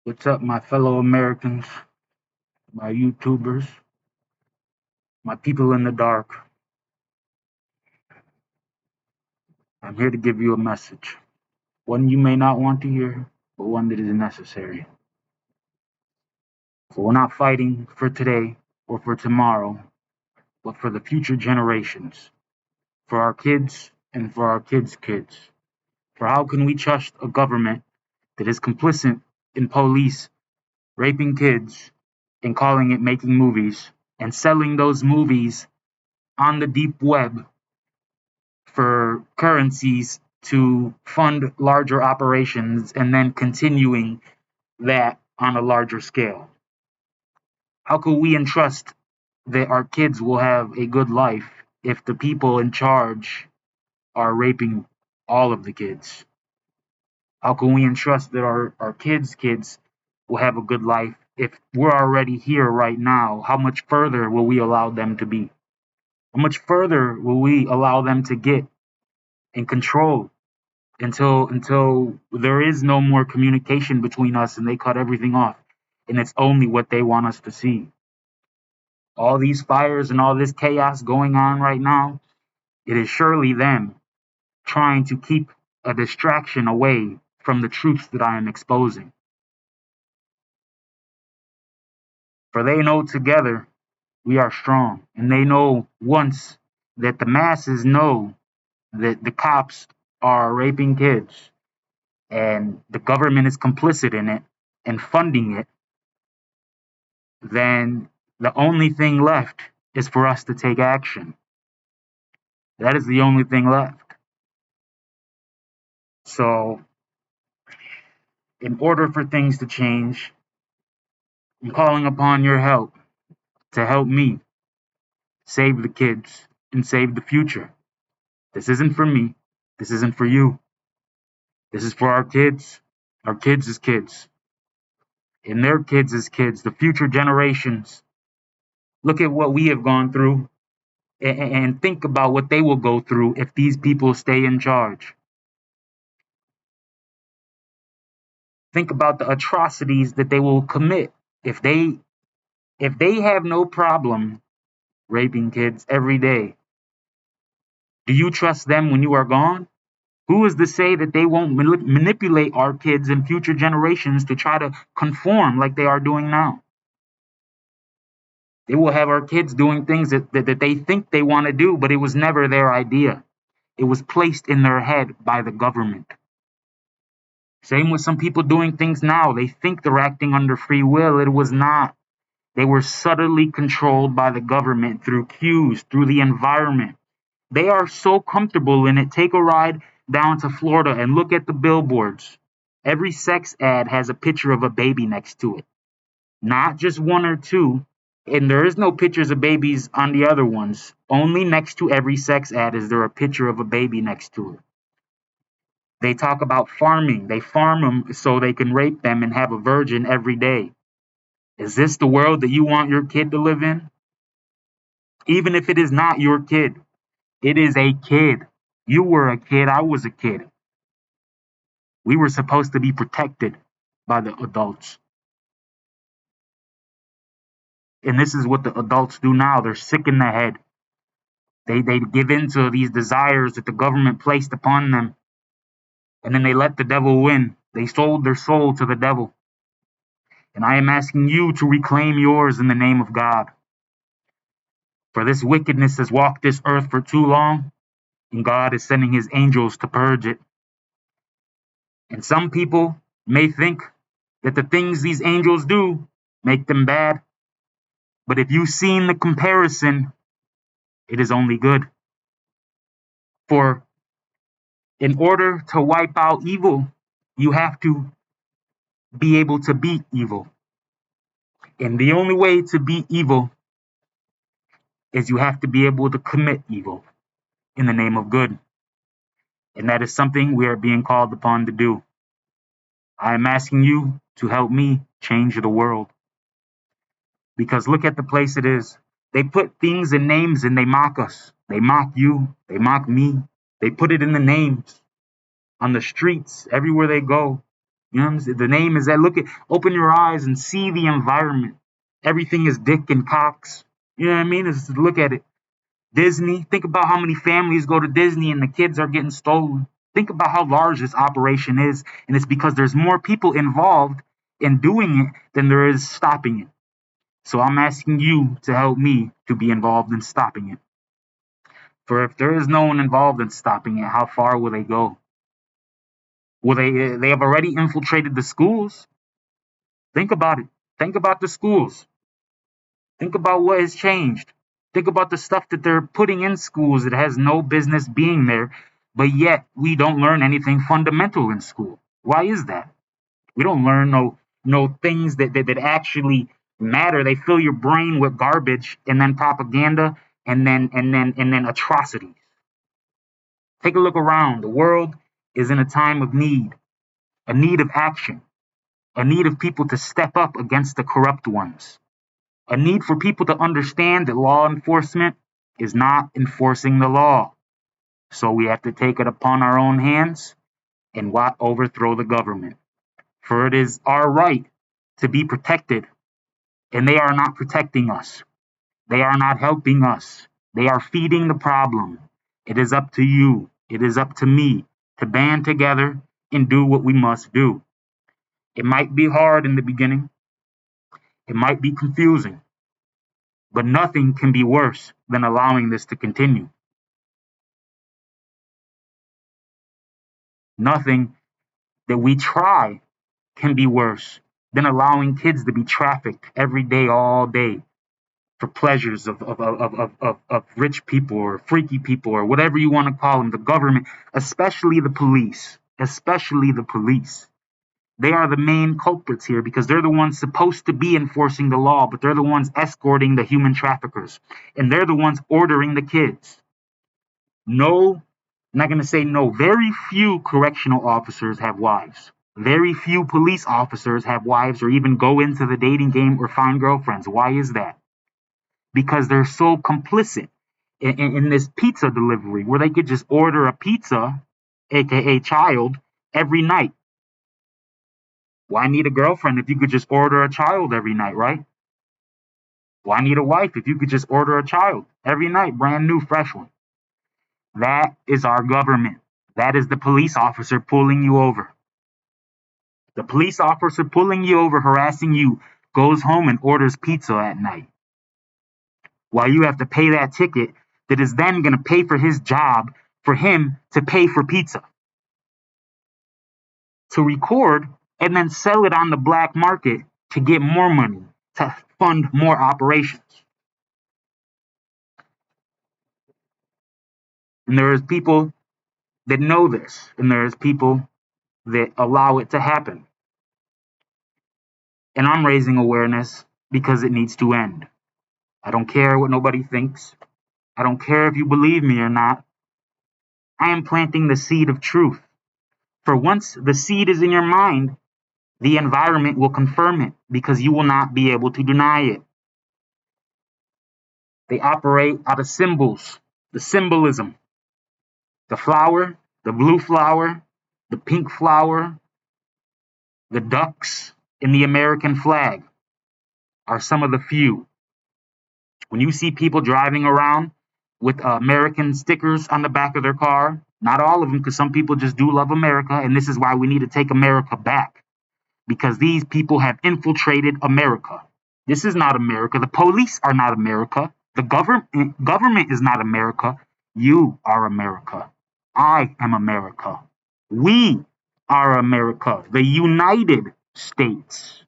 What's up, my fellow Americans, my YouTubers, my people in the dark? I'm here to give you a message. One you may not want to hear, but one that is necessary. So we're not fighting for today or for tomorrow, but for the future generations, for our kids and for our kids' kids. For how can we trust a government that is complicit in police raping kids and calling it making movies and selling those movies on the deep web for currencies to fund larger operations and then continuing that on a larger scale? How can we entrust that our kids will have a good life if the people in charge are raping all of the kids? How can we entrust that our kids' will have a good life if we're already here right now? How much further will we allow them to be? How much further will we allow them to get in control until there is no more communication between us and they cut everything off and it's only what they want us to see? All these fires and all this chaos going on right now, it is surely them trying to keep a distraction away from the truths that I am exposing. For they know together we are strong, and they know once that the masses know that the cops are raping kids and the government is complicit in it and funding it, then the only thing left is for us to take action. That is the only thing left. So, in order for things to change, I'm calling upon your help to help me save the kids and save the future. This isn't for me. This isn't for you. This is for our kids' kids, and their kids' kids, the future generations. Look at what we have gone through and think about what they will go through if these people stay in charge. Think about the atrocities that they will commit if they have no problem raping kids every day. Do you trust them when you are gone? Who is to say that they won't manipulate our kids and future generations to try to conform like they are doing now? They will have our kids doing things that they think they want to do, but it was never their idea. It was placed in their head by the government. Same with some people doing things now. They think they're acting under free will. It was not. They were subtly controlled by the government through cues, through the environment. They are so comfortable in it. Take a ride down to Florida and look at the billboards. Every sex ad has a picture of a baby next to it, not just one or two. And there is no pictures of babies on the other ones. Only next to every sex ad is there a picture of a baby next to it. They talk about farming. They farm them so they can rape them and have a virgin every day. Is this the world that you want your kid to live in? Even if it is not your kid, it is a kid. You were a kid. I was a kid. We were supposed to be protected by the adults. And this is what the adults do now. They're sick in the head. They give in to these desires that the government placed upon them. And then they let the devil win. They sold their soul to the devil. And I am asking you to reclaim yours in the name of God. For this wickedness has walked this earth for too long, and God is sending his angels to purge it. And some people may think that the things these angels do make them bad. But if you've seen the comparison, it is only good. For in order to wipe out evil, you have to be able to beat evil. And the only way to beat evil is you have to be able to commit evil in the name of good. And that is something we are being called upon to do. I am asking you to help me change the world. Because look at the place it is. They put things and names and they mock us. They mock you. They mock me. They put it in the names on the streets, everywhere they go. You know what I'm saying? The name is that. Open your eyes and see the environment. Everything is dick and cocks. You know what I mean? Just look at it. Disney. Think about how many families go to Disney and the kids are getting stolen. Think about how large this operation is, and it's because there's more people involved in doing it than there is stopping it. So I'm asking you to help me to be involved in stopping it. For if there is no one involved in stopping it, how far will they go? Will they have already infiltrated the schools? Think about it. Think about the schools. Think about what has changed. Think about the stuff that they're putting in schools that has no business being there, but yet we don't learn anything fundamental in school. Why is that? We don't learn no things that actually matter. They fill your brain with garbage and then propaganda and then atrocities. Take a look around. The world is in a time of need, a need of action, a need of people to step up against the corrupt ones, a need for people to understand that law enforcement is not enforcing the law. So we have to take it upon our own hands and overthrow the government. For it is our right to be protected, and they are not protecting us. They are not helping us. They are feeding the problem. It is up to you. It is up to me to band together and do what we must do. It might be hard in the beginning. It might be confusing, but nothing can be worse than allowing this to continue. Nothing that we try can be worse than allowing kids to be trafficked every day, all day, for pleasures of rich people or freaky people or whatever you want to call them, the government, especially the police, especially the police. They are the main culprits here because they're the ones supposed to be enforcing the law, but they're the ones escorting the human traffickers. And they're the ones ordering the kids. No, I'm not going to say no. Very few correctional officers have wives. Very few police officers have wives or even go into the dating game or find girlfriends. Why is that? Because they're so complicit in this pizza delivery where they could just order a pizza, aka child, every night. Why need a girlfriend if you could just order a child every night, right? Why need a wife if you could just order a child every night, brand new, fresh one? That is our government. That is the police officer pulling you over. The police officer pulling you over, harassing you, goes home and orders pizza at night while you have to pay that ticket that is then going to pay for his job for him to pay for pizza, to record and then sell it on the black market to get more money, to fund more operations. And there is people that know this, and there is people that allow it to happen. And I'm raising awareness because it needs to end. I don't care what nobody thinks. I don't care if you believe me or not. I am planting the seed of truth. For once the seed is in your mind, the environment will confirm it because you will not be able to deny it. They operate out of symbols, the symbolism. The flower, the blue flower, the pink flower, the ducks in the American flag are some of the few. When you see people driving around with American stickers on the back of their car, not all of them, because some people just do love America, and this is why we need to take America back, because these people have infiltrated America. This is not America. The police are not America. The government is not America. You are America. I am America. We are America. The United States,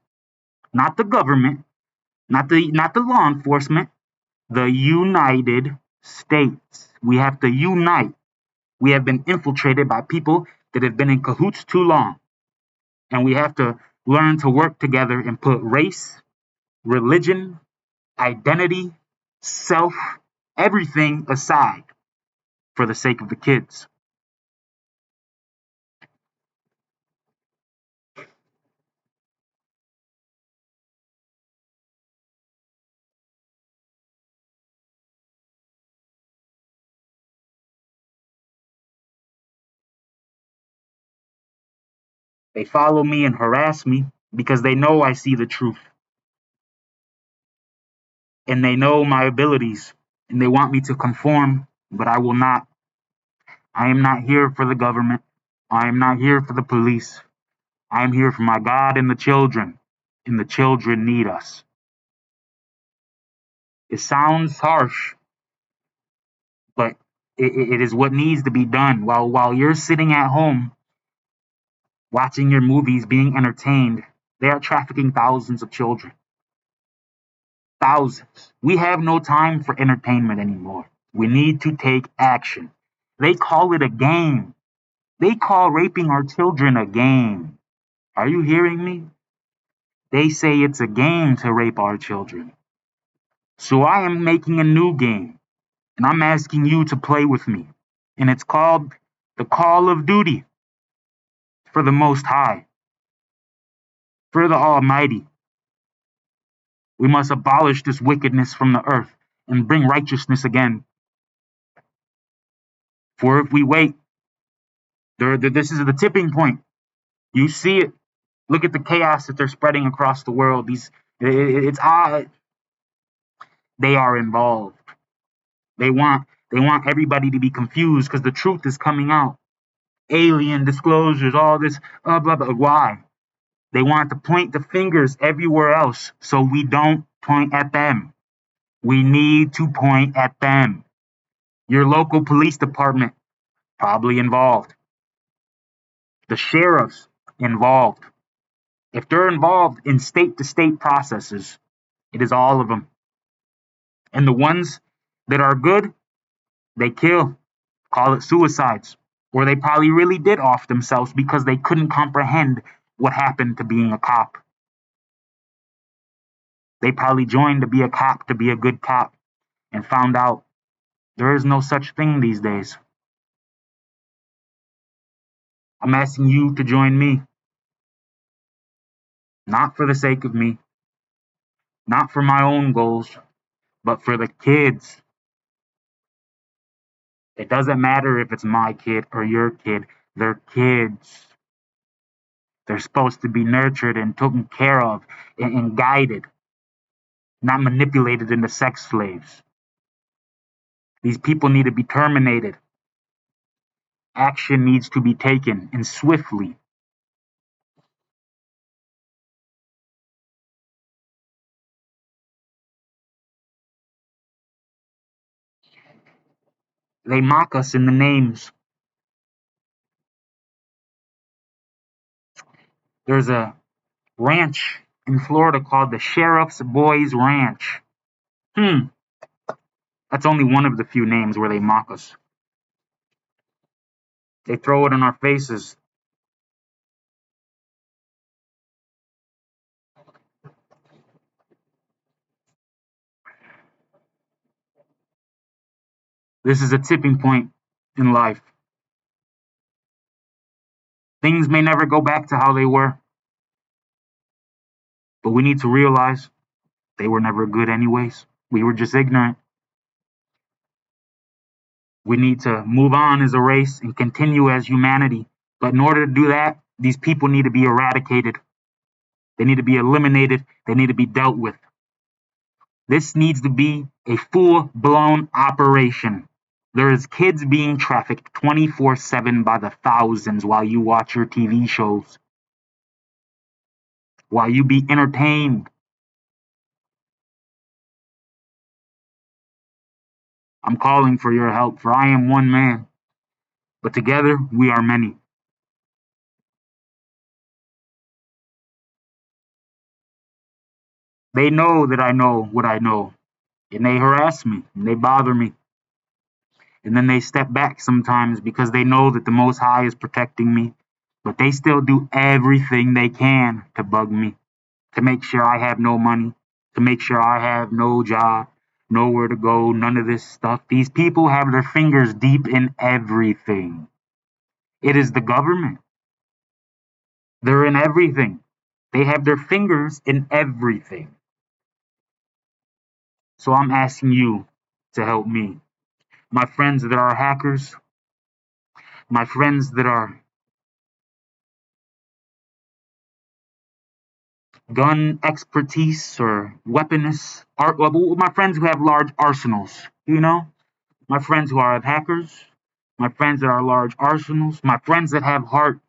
not the government, not the law enforcement. The United States. We have to unite. We have been infiltrated by people that have been in cahoots too long. And we have to learn to work together and put race, religion, identity, self, everything aside for the sake of the kids. They follow me and harass me because they know I see the truth and they know my abilities and they want me to conform, but I will not. I am not here for the government. I am not here for the police. I am here for my God and the children need us. It sounds harsh, but it is what needs to be done. While you're sitting at home watching your movies, being entertained, they are trafficking thousands of children. Thousands. We have no time for entertainment anymore. We need to take action. They call it a game. They call raping our children a game. Are you hearing me? They say it's a game to rape our children. So I am making a new game, and I'm asking you to play with me. And it's called the Call of Duty for the Most High, for the Almighty. We must abolish this wickedness from the earth and bring righteousness again. For if we wait, this is the tipping point. You see it. Look at the chaos that they're spreading across the world. It's odd. They are involved. They want everybody to be confused because the truth is coming out. Alien disclosures, all this, blah blah. Why? They want to point the fingers everywhere else, so we don't point at them. We need to point at them. Your local police department probably involved. The sheriffs involved. If they're involved in state to state processes, it is all of them. And the ones that are good, they kill, call it suicides. Or they probably really did off themselves because they couldn't comprehend what happened to being a cop. They probably joined to be a cop, to be a good cop, and found out there is no such thing these days. I'm asking you to join me, not for the sake of me, not for my own goals, but for the kids. It doesn't matter if it's my kid or your kid, they're kids. They're supposed to be nurtured and taken care of and guided, not manipulated into sex slaves. These people need to be terminated. Action needs to be taken, and swiftly. They mock us in the names. There's a ranch in Florida called the Sheriff's Boys Ranch. Hmm, that's only one of the few names where they mock us. They throw it in our faces. This is a tipping point in life. Things may never go back to how they were, but we need to realize they were never good anyways. We were just ignorant. We need to move on as a race and continue as humanity. But in order to do that, these people need to be eradicated. They need to be eliminated. They need to be dealt with. This needs to be a full blown operation. There is kids being trafficked 24/7 by the thousands while you watch your TV shows, while you be entertained. I'm calling for your help, for I am one man, but together we are many. They know that I know what I know, and they harass me, and they bother me. And then they step back sometimes because they know that the Most High is protecting me, but they still do everything they can to bug me, to make sure I have no money, to make sure I have no job, nowhere to go, none of this stuff. These people have their fingers deep in everything. It is the government. They're in everything. They have their fingers in everything. So I'm asking you to help me. My friends that are hackers, my friends that are gun expertise or weaponists, my friends who have large arsenals, my friends who are hackers, my friends that are large arsenals, my friends that have heart,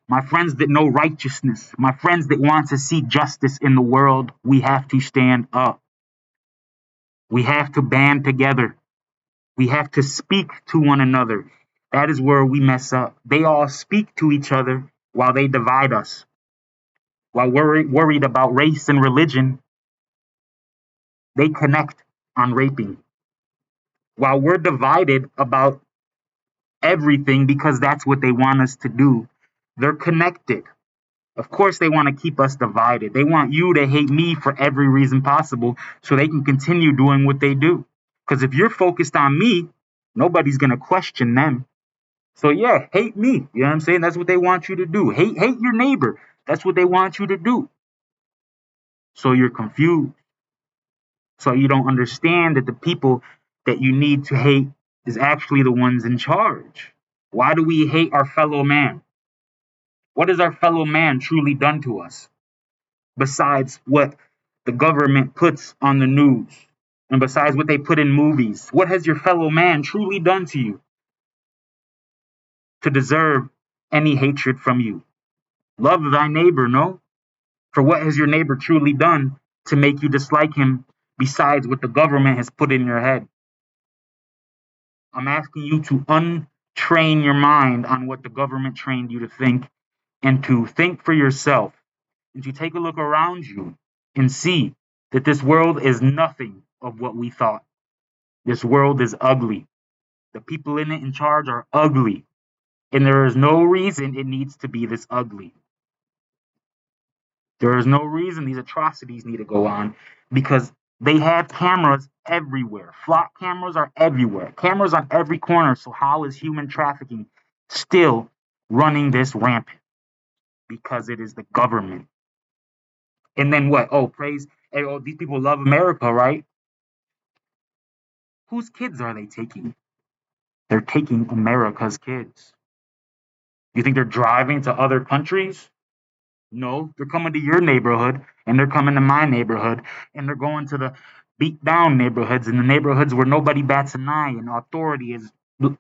my friends that know righteousness, my friends that want to see justice in the world. We have to stand up. We have to band together. We have to speak to one another. That is where we mess up. They all speak to each other while they divide us. While we're worried about race and religion, they connect on raping. While we're divided about everything because that's what they want us to do, they're connected. Of course, they want to keep us divided. They want you to hate me for every reason possible so they can continue doing what they do. Because if you're focused on me, nobody's going to question them. So, yeah, hate me. You know what I'm saying? That's what they want you to do. Hate your neighbor. That's what they want you to do. So you're confused. So you don't understand that the people that you need to hate is actually the ones in charge. Why do we hate our fellow man? What has our fellow man truly done to us besides what the government puts on the news and besides what they put in movies? What has your fellow man truly done to you to deserve any hatred from you? Love thy neighbor, no? For what has your neighbor truly done to make you dislike him besides what the government has put in your head? I'm asking you to untrain your mind on what the government trained you to think and to think for yourself and to take a look around you and see that this world is nothing of what we thought. This world is ugly. The people in it in charge are ugly. And there is no reason it needs to be this ugly. There is no reason these atrocities need to go on because they have cameras everywhere. Flock cameras are everywhere. Cameras on every corner. So how is human trafficking still running this rampant? Because it is the government. And then what? Oh, praise. Oh, these people love America, right? Whose kids are they taking? They're taking America's kids. You think they're driving to other countries? No, they're coming to your neighborhood and they're coming to my neighborhood and they're going to the beat down neighborhoods and the neighborhoods where nobody bats an eye and authority is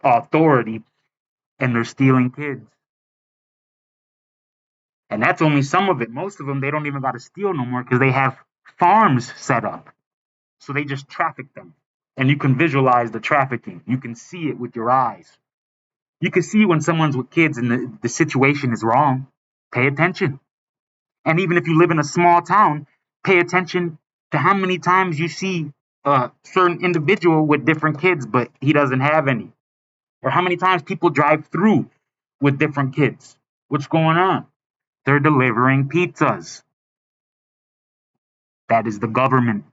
authority and they're stealing kids. And that's only some of it. Most of them, they don't even got to steal no more because they have farms set up. So they just traffic them. And you can visualize the trafficking. You can see it with your eyes. You can see when someone's with kids and the situation is wrong. Pay attention. And even if you live in a small town, pay attention to how many times you see a certain individual with different kids, but he doesn't have any. Or how many times people drive through with different kids. What's going on? They're delivering pizzas. That is the government.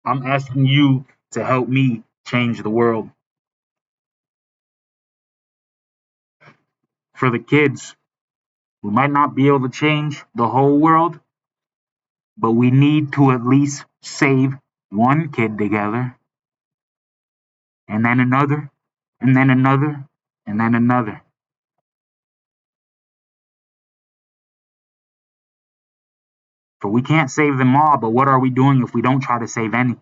I'm asking you to help me change the world. For the kids, we might not be able to change the whole world, but we need to at least save one kid together, and then another, and then another, and then another. For we can't save them all, but what are we doing if we don't try to save any?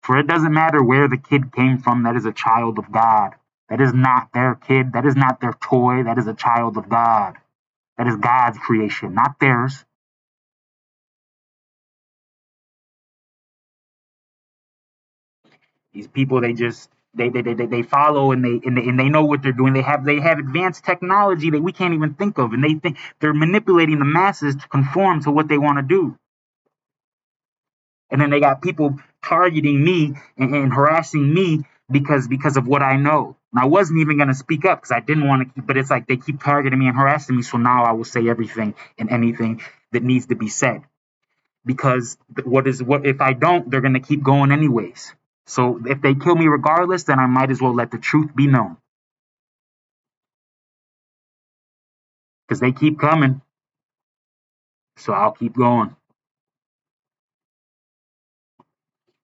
For it doesn't matter where the kid came from, that is a child of God. That is not their kid, that is not their toy, that is a child of God. That is God's creation, not theirs. These people, they follow and they know what they're doing. They have advanced technology that we can't even think of, and they think they're manipulating the masses to conform to what they want to do. And then they got people targeting me and harassing me because of what I know. And I wasn't even going to speak up because I didn't want to keep, but it's like they keep targeting me and harassing me. So now I will say everything and anything that needs to be said because what if I don't, they're going to keep going anyways. So if they kill me regardless, then I might as well let the truth be known because they keep coming. So I'll keep going.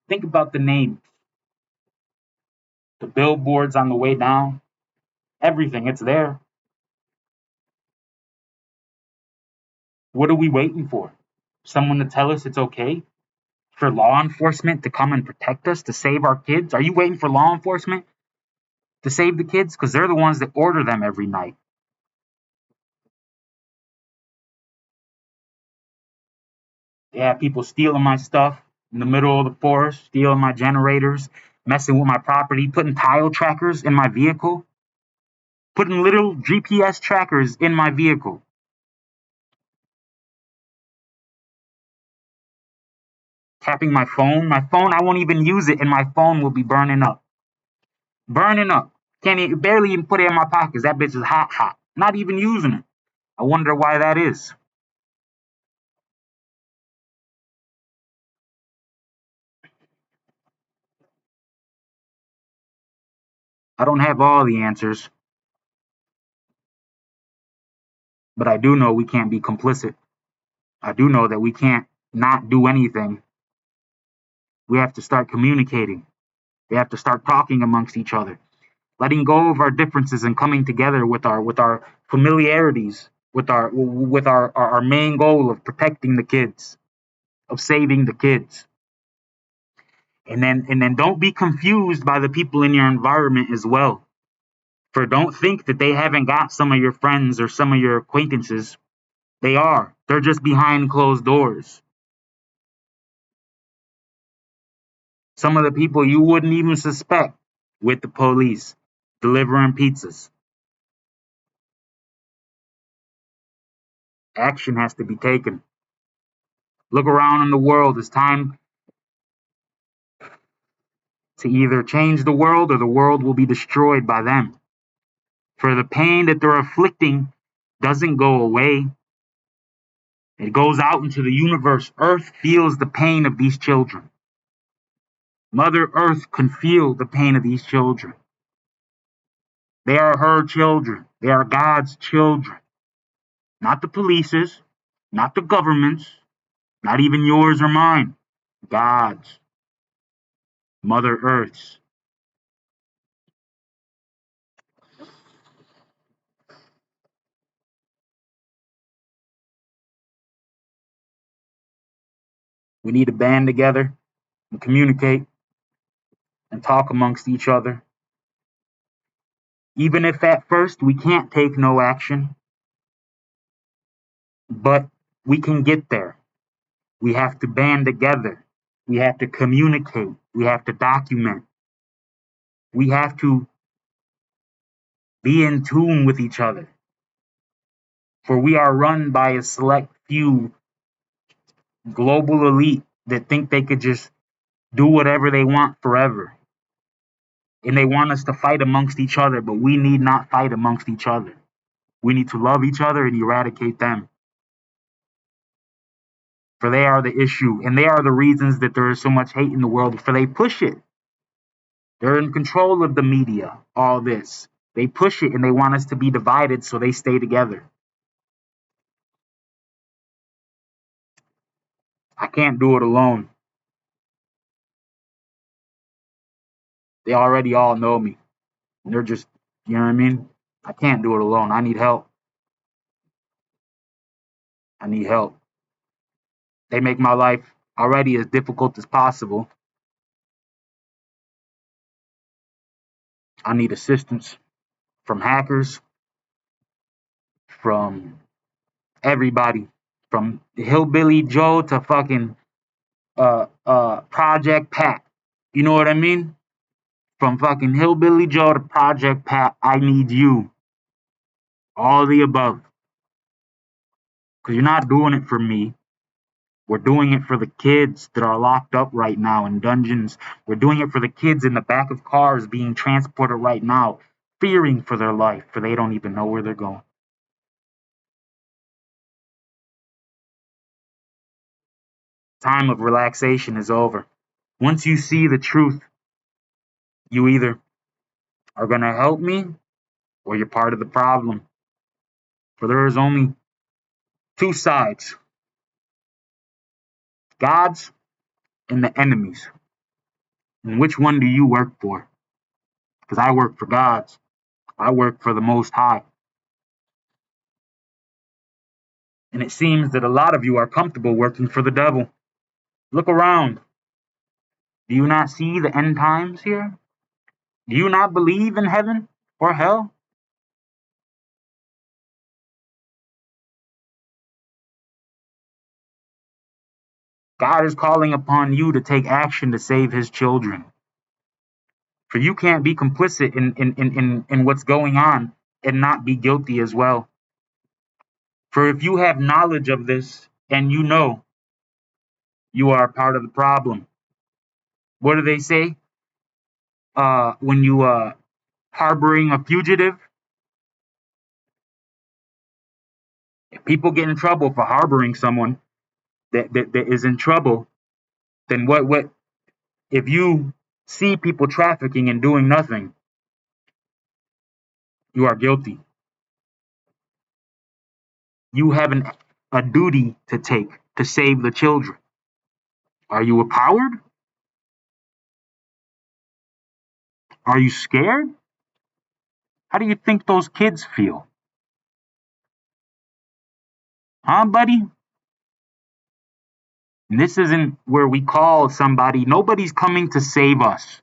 Think about the names, the billboards on the way down, everything. It's there. What are we waiting for? Someone to tell us it's okay? For law enforcement to come and protect us, to save our kids? Are you waiting for law enforcement to save the kids? Because they're the ones that order them every night. They have people stealing my stuff in the middle of the forest, stealing my generators, messing with my property, putting tile trackers in my vehicle, putting little GPS trackers in my vehicle. Tapping my phone. My phone, I won't even use it, and my phone will be burning up. Burning up. Can't even, barely even put it in my pockets. That bitch is hot, hot. Not even using it. I wonder why that is. I don't have all the answers, but I do know we can't be complicit. I do know that we can't not do anything. We have to start communicating. We have to start talking amongst each other, letting go of our differences and coming together with our familiarities, with our main goal of protecting the kids, of saving the kids. And then don't be confused by the people in your environment as well. For don't think that they haven't got some of your friends or some of your acquaintances. They are. They're just behind closed doors. Some of the people you wouldn't even suspect with the police delivering pizzas. Action has to be taken. Look around in the world. It's time to either change the world or the world will be destroyed by them. For the pain that they're inflicting doesn't go away. It goes out into the universe. Earth feels the pain of these children. Mother Earth can feel the pain of these children. They are her children. They are God's children. Not the police's, not the government's, not even yours or mine. God's. Mother Earth's. We need to band together and communicate and talk amongst each other. Even if at first we can't take no action, but we can get there. We have to band together. We have to communicate. We have to document. We have to be in tune with each other. For we are run by a select few global elite that think they could just do whatever they want forever. And they want us to fight amongst each other, but we need not fight amongst each other. We need to love each other and eradicate them. For they are the issue, and they are the reasons that there is so much hate in the world, for they push it. They're in control of the media, all this. They push it and they want us to be divided so they stay together. I can't do it alone. They already all know me. They're just, you know what I mean? I can't do it alone. I need help. I need help. They make my life already as difficult as possible. I need assistance from hackers, from everybody, from Hillbilly Joe to fucking Project Pat. You know what I mean? From fucking Hillbilly Joe to Project Pat, I need you. All the above. Because you're not doing it for me. We're doing it for the kids that are locked up right now in dungeons. We're doing it for the kids in the back of cars being transported right now, fearing for their life, for they don't even know where they're going. Time of relaxation is over. Once you see the truth, you either are going to help me or you're part of the problem. For there is only two sides, God's and the enemy's. And which one do you work for? Because I work for God's. I work for the Most High. And it seems that a lot of you are comfortable working for the devil. Look around. Do you not see the end times here? Do you not believe in heaven or hell? God is calling upon you to take action to save his children. For you can't be complicit in what's going on and not be guilty as well. For if you have knowledge of this and you know you are a part of the problem, what do they say? When you harboring a fugitive, if people get in trouble for harboring someone that is in trouble, then what if you see people trafficking and doing nothing, you are guilty. You have a duty to take to save the children. Are you a coward? Are you scared? How do you think those kids feel? Huh, buddy? And this isn't where we call somebody. Nobody's coming to save us.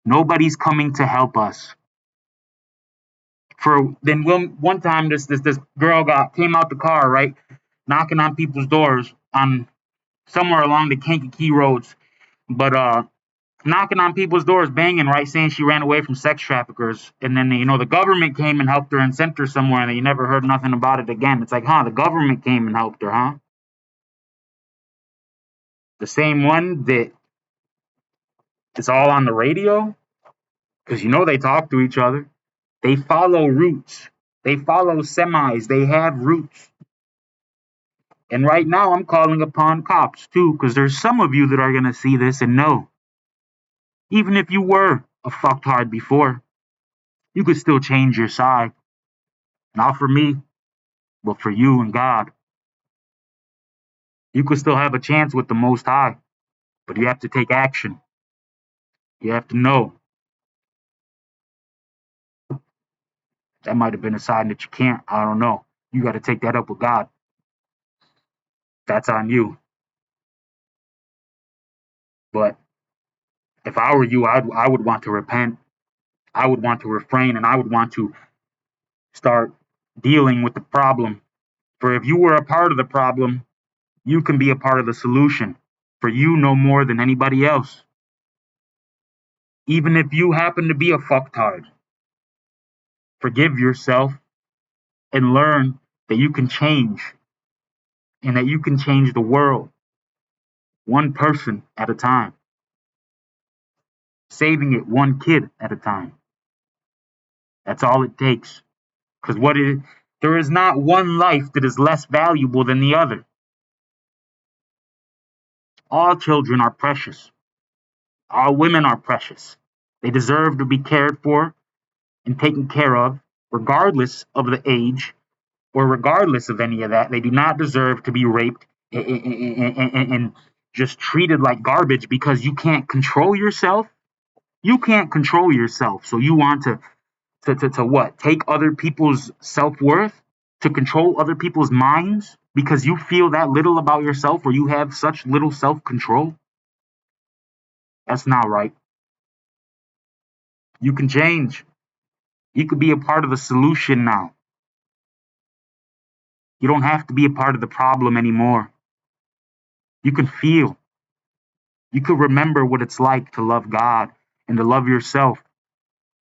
Nobody's coming to help us. For then one time this girl came out the car, right, knocking on people's doors on somewhere along the Kankakee roads, but knocking on people's doors, banging, right, saying she ran away from sex traffickers, and then the government came and helped her and sent her somewhere, and you never heard nothing about it again. It's like, huh? The government came and helped her, huh? The same one that it's all on the radio, because they talk to each other. They follow routes. They follow semis. They have routes. And right now, I'm calling upon cops too, because there's some of you that are gonna see this and know. Even if you were a fucktard before, you could still change your side. Not for me, but for you and God. You could still have a chance with the Most High, but you have to take action. You have to know. That might have been a sign that you can't. I don't know. You got to take that up with God. That's on you. But if I were you, I would want to repent. I would want to refrain, and I would want to start dealing with the problem. For if you were a part of the problem, you can be a part of the solution. For you know more than anybody else. Even if you happen to be a fucktard, forgive yourself and learn that you can change and that you can change the world one person at a time, saving it one kid at a time. That's all it takes. Because there is not one life that is less valuable than the other. All children are precious. All women are precious. They deserve to be cared for and taken care of, regardless of the age or regardless of any of that. They do not deserve to be raped and just treated like garbage because you can't control yourself. You can't control yourself. So you want to what? Take other people's self-worth, to control other people's minds because you feel that little about yourself or you have such little self-control? That's not right. You can change. You could be a part of the solution now. You don't have to be a part of the problem anymore. You can feel. You could remember what it's like to love God and to love yourself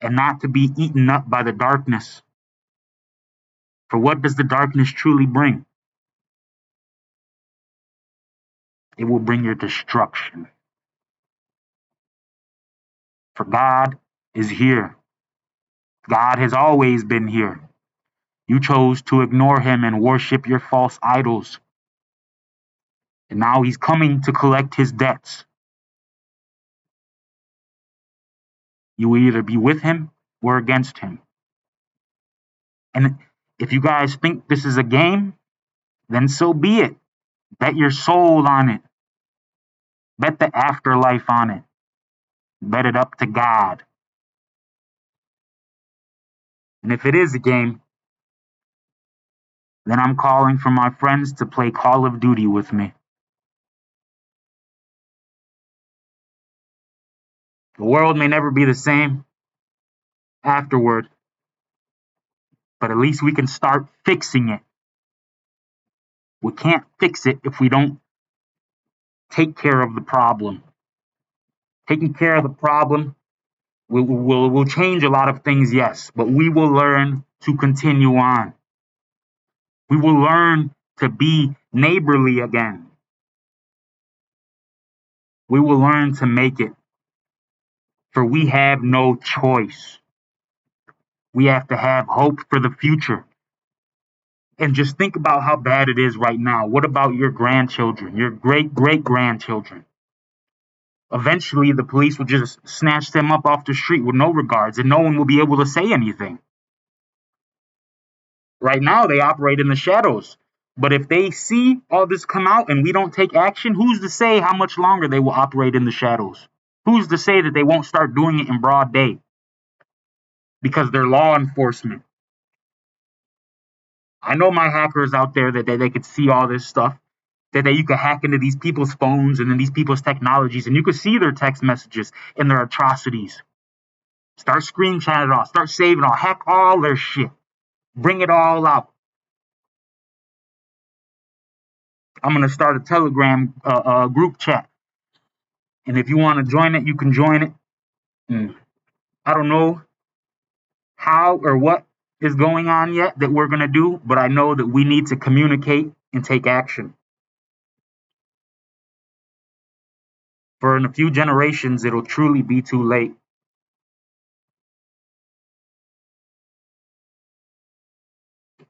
and not to be eaten up by the darkness. For what does the darkness truly bring? It will bring your destruction. For God is here. God has always been here. You chose to ignore him and worship your false idols. And now he's coming to collect his debts. You will either be with him or against him. And if you guys think this is a game, then so be it. Bet your soul on it. Bet the afterlife on it. Bet it up to God. And if it is a game, then I'm calling for my friends to play Call of Duty with me. The world may never be the same afterward, but at least we can start fixing it. We can't fix it if we don't take care of the problem. Taking care of the problem will change a lot of things, yes, but we will learn to continue on. We will learn to be neighborly again. We will learn to make it, for we have no choice. We have to have hope for the future. And just think about how bad it is right now. What about your grandchildren, your great grandchildren? Eventually, the police will just snatch them up off the street with no regards, and no one will be able to say anything. Right now, they operate in the shadows. But if they see all this come out and we don't take action, who's to say how much longer they will operate in the shadows? Who's to say that they won't start doing it in broad day? Because they're law enforcement. I know my hackers out there that they could see all this stuff, that you could hack into these people's phones and then these people's technologies, and you could see their text messages and their atrocities. Start screenshotting it all, start saving it all, hack all their shit, bring it all out. I'm gonna start a Telegram group chat, and if you want to join it, you can join it. I don't know how or what is going on yet that we're gonna do, but I know that we need to communicate and take action. For in a few generations, it'll truly be too late.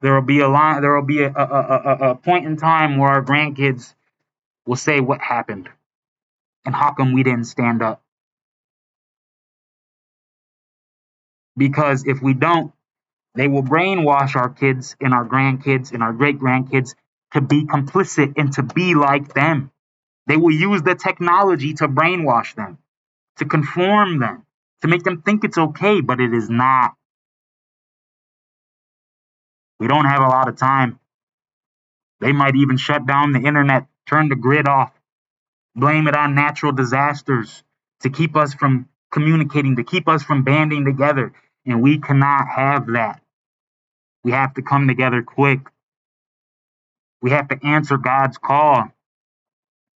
There will be a point in time where our grandkids will say what happened and how come we didn't stand up. Because if we don't, they will brainwash our kids and our grandkids and our great grandkids to be complicit and to be like them. They will use the technology to brainwash them, to conform them, to make them think it's okay, but it is not. We don't have a lot of time. They might even shut down the internet, turn the grid off, blame it on natural disasters to keep us from communicating, to keep us from banding together. And we cannot have that. We have to come together quick. We have to answer God's call,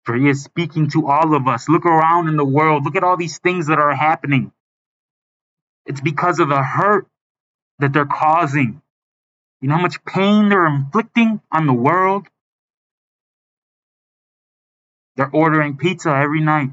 for He is speaking to all of us. Look around in the world. Look at all these things that are happening. It's because of the hurt that they're causing. You know how much pain they're inflicting on the world? They're ordering pizza every night.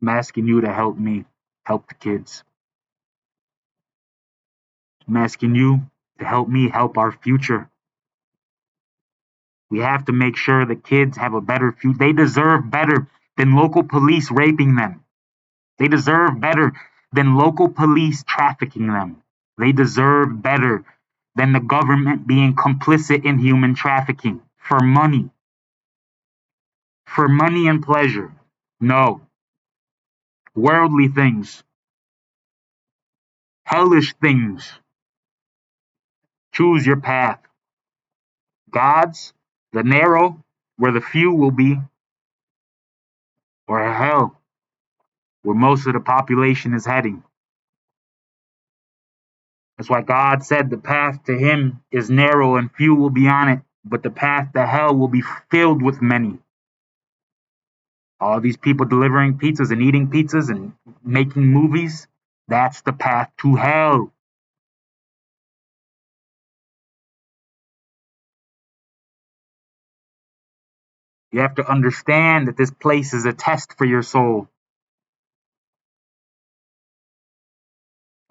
I'm asking you to help me help the kids. I'm asking you to help me help our future. We have to make sure the kids have a better future. They deserve better than local police raping them. They deserve better than local police trafficking them. They deserve better than the government being complicit in human trafficking for money. For money and pleasure. No. Worldly things. Hellish things. Choose your path. God's, the narrow, where the few will be, or hell, where most of the population is heading. That's why God said the path to Him is narrow and few will be on it, but the path to hell will be filled with many. All these people delivering pizzas and eating pizzas and making movies, that's the path to hell. You have to understand that this place is a test for your soul.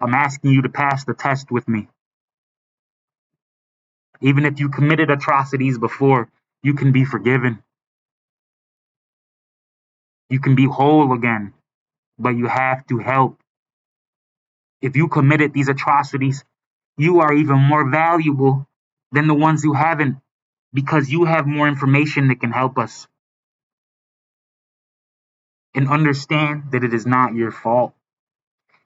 I'm asking you to pass the test with me. Even if you committed atrocities before, you can be forgiven. You can be whole again, but you have to help. If you committed these atrocities, you are even more valuable than the ones who haven't, because you have more information that can help us, and understand that it is not your fault,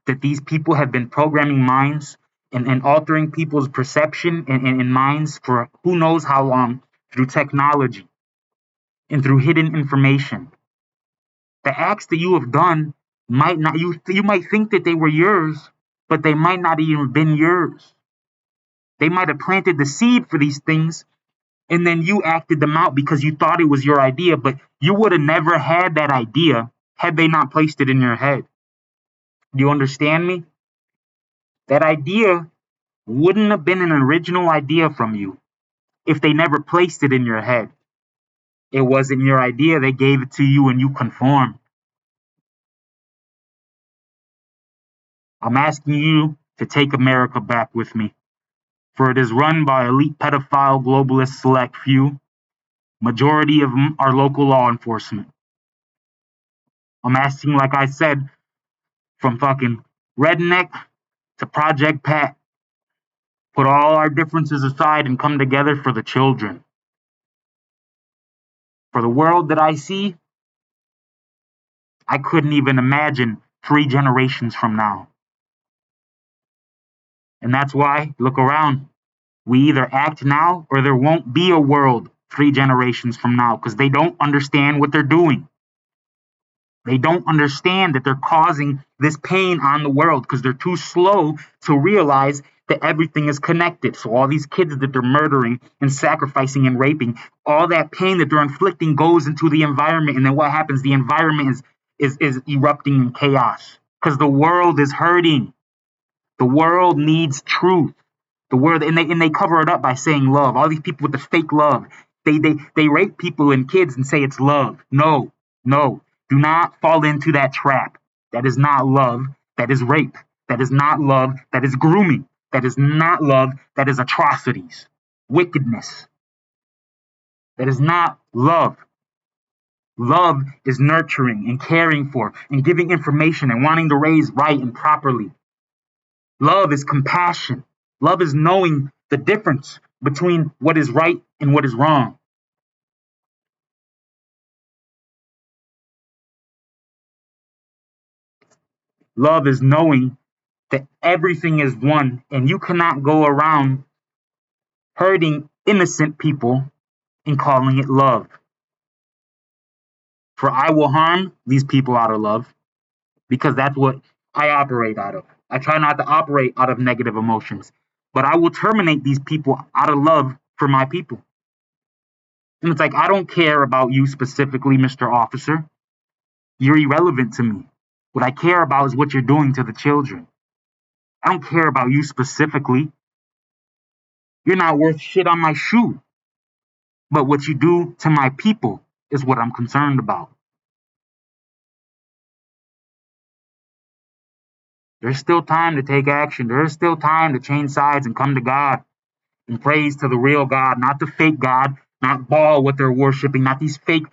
that these people have been programming minds and altering people's perception and minds for who knows how long, through technology and through hidden information. The acts that you have done might not, you might think that they were yours, but they might not even have been yours. They might have planted the seed for these things, and then you acted them out because you thought it was your idea, but you would have never had that idea had they not placed it in your head. Do you understand me? That idea wouldn't have been an original idea from you if they never placed it in your head. It wasn't your idea, they gave it to you and you conformed. I'm asking you to take America back with me, for it is run by elite pedophile globalist select few. Majority of them are local law enforcement. I'm asking, like I said, from fucking redneck to Project Pat, put all our differences aside and come together for the children. For the world that I see, I couldn't even imagine 3 generations from now. And that's why, look around. We either act now or there won't be a world 3 generations from now, because they don't understand what they're doing. They don't understand that they're causing this pain on the world because they're too slow to realize that everything is connected. So all these kids that they're murdering and sacrificing and raping, all that pain that they're inflicting goes into the environment. And then what happens? The environment is erupting in chaos because the world is hurting. The world needs truth. The world, and they cover it up by saying love. All these people with the fake love, they rape people and kids and say it's love. No, no, do not fall into that trap. That is not love. That is rape. That is not love. That is grooming. That is not love. That is atrocities, wickedness. That is not love. Love is nurturing and caring for and giving information and wanting to raise right and properly. Love is compassion. Love is knowing the difference between what is right and what is wrong. Love is knowing that everything is one and you cannot go around hurting innocent people and calling it love. For I will harm these people out of love because that's what I operate out of. I try not to operate out of negative emotions, but I will terminate these people out of love for my people. And it's like, I don't care about you specifically, Mr. Officer. You're irrelevant to me. What I care about is what you're doing to the children. I don't care about you specifically. You're not worth shit on my shoe. But what you do to my people is what I'm concerned about. There's still time to take action. There's still time to change sides and come to God and praise to the real God, not the fake God, not Baal, what they're worshiping, not these fake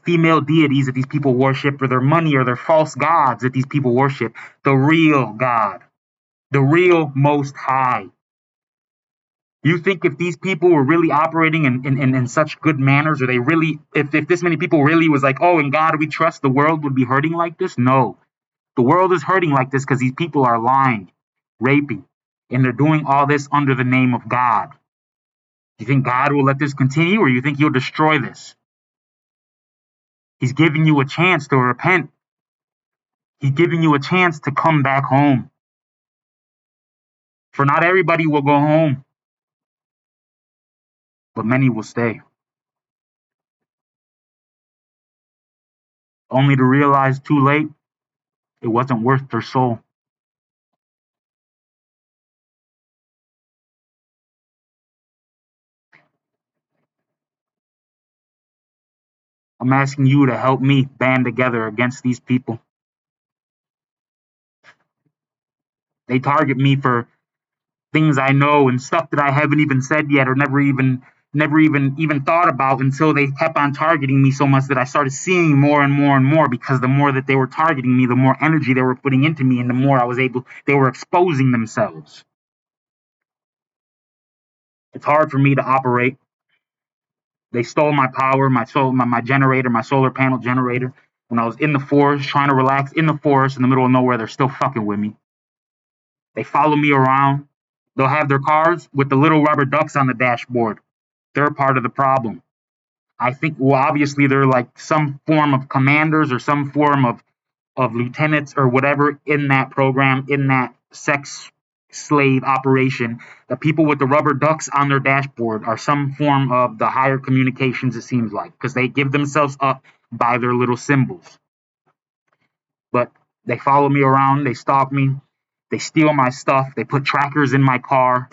female deities that these people worship, or their money or their false gods that these people worship. The real God, the real Most High. You think if these people were really operating in such good manners, or they really, if this many people really was like, oh, in God we trust, the world would be hurting like this? No. The world is hurting like this because these people are lying, raping, and they're doing all this under the name of God. Do you think God will let this continue, or you think he'll destroy this? He's giving you a chance to repent. He's giving you a chance to come back home. For not everybody will go home, but many will stay. Only to realize too late it wasn't worth their soul. I'm asking you to help me band together against these people. They target me for things I know and stuff that I haven't even said yet or never even never even thought about until they kept on targeting me so much that I started seeing more and more and more, because the more that they were targeting me, the more energy they were putting into me, and the more they were exposing themselves. It's hard for me to operate. They stole my power, my generator, my solar panel generator. When I was in the forest, trying to relax in the forest in the middle of nowhere, they're still fucking with me. They follow me around. They'll have their cars with the little rubber ducks on the dashboard. They're a part of the problem. I think, well, obviously they're like some form of commanders or some form of lieutenants or whatever in that program, in that sex slave operation. The people with the rubber ducks on their dashboard are some form of the higher communications, it seems like, because they give themselves up by their little symbols. But they follow me around, they stalk me, they steal my stuff, they put trackers in my car,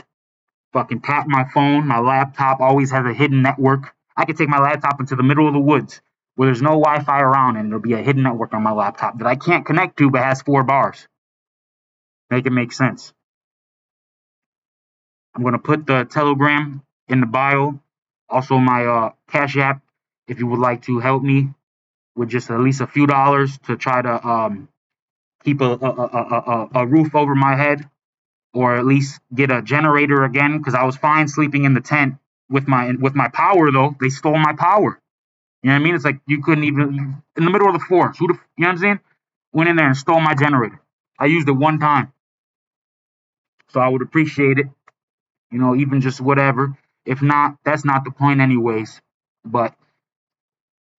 fucking tap my phone. My laptop always has a hidden network. I could take my laptop into the middle of the woods where there's no Wi-Fi around, and there'll be a hidden network on my laptop that I can't connect to but has 4 bars. Make it make sense. I'm going to put the Telegram in the bio. Also, my Cash App, if you would like to help me with just at least a few dollars to try to keep a roof over my head, or at least get a generator again, because I was fine sleeping in the tent with my power. Though they stole my power. You know what I mean? It's like you couldn't even, in the middle of the forest. You know what I'm saying? Went in there and stole my generator. I used it one time, so I would appreciate it. You know, even just whatever. If not, that's not the point, anyways. But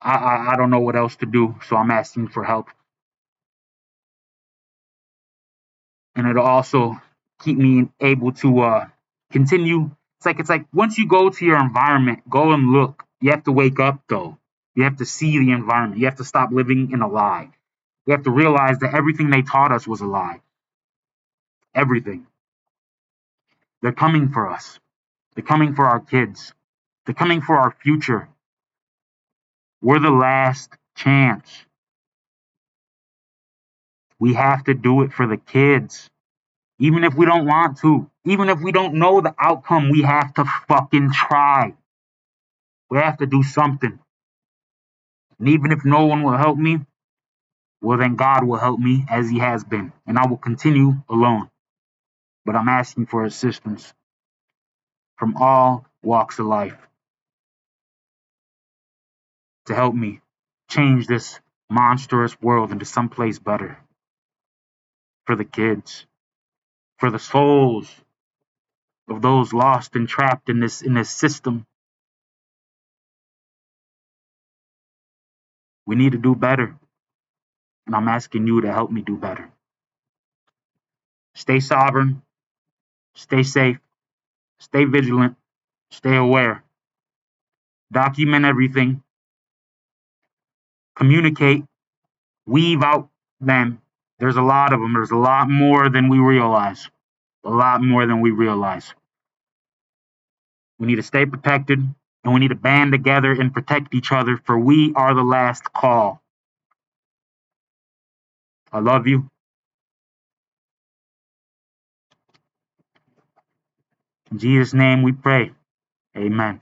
I don't know what else to do, so I'm asking for help, and it'll also keep me able to continue. It's like once you go to your environment, go and look. You have to wake up though. You have to see the environment. You have to stop living in a lie. We have to realize that everything they taught us was a lie. Everything. They're coming for us. They're coming for our kids. They're coming for our future. We're the last chance. We have to do it for the kids. Even if we don't want to. Even if we don't know the outcome, we have to fucking try. We have to do something. And even if no one will help me, well, then God will help me as He has been. And I will continue alone. But I'm asking for assistance from all walks of life to help me change this monstrous world into someplace better for the kids, for the souls of those lost and trapped in this system. We need to do better, and I'm asking you to help me do better. Stay sovereign, stay safe, stay vigilant, stay aware, document everything, communicate, weave out them. There's a lot of them. There's a lot more than we realize. A lot more than we realize. We need to stay protected, and we need to band together and protect each other, for we are the last call. I love you. In Jesus' name we pray. Amen.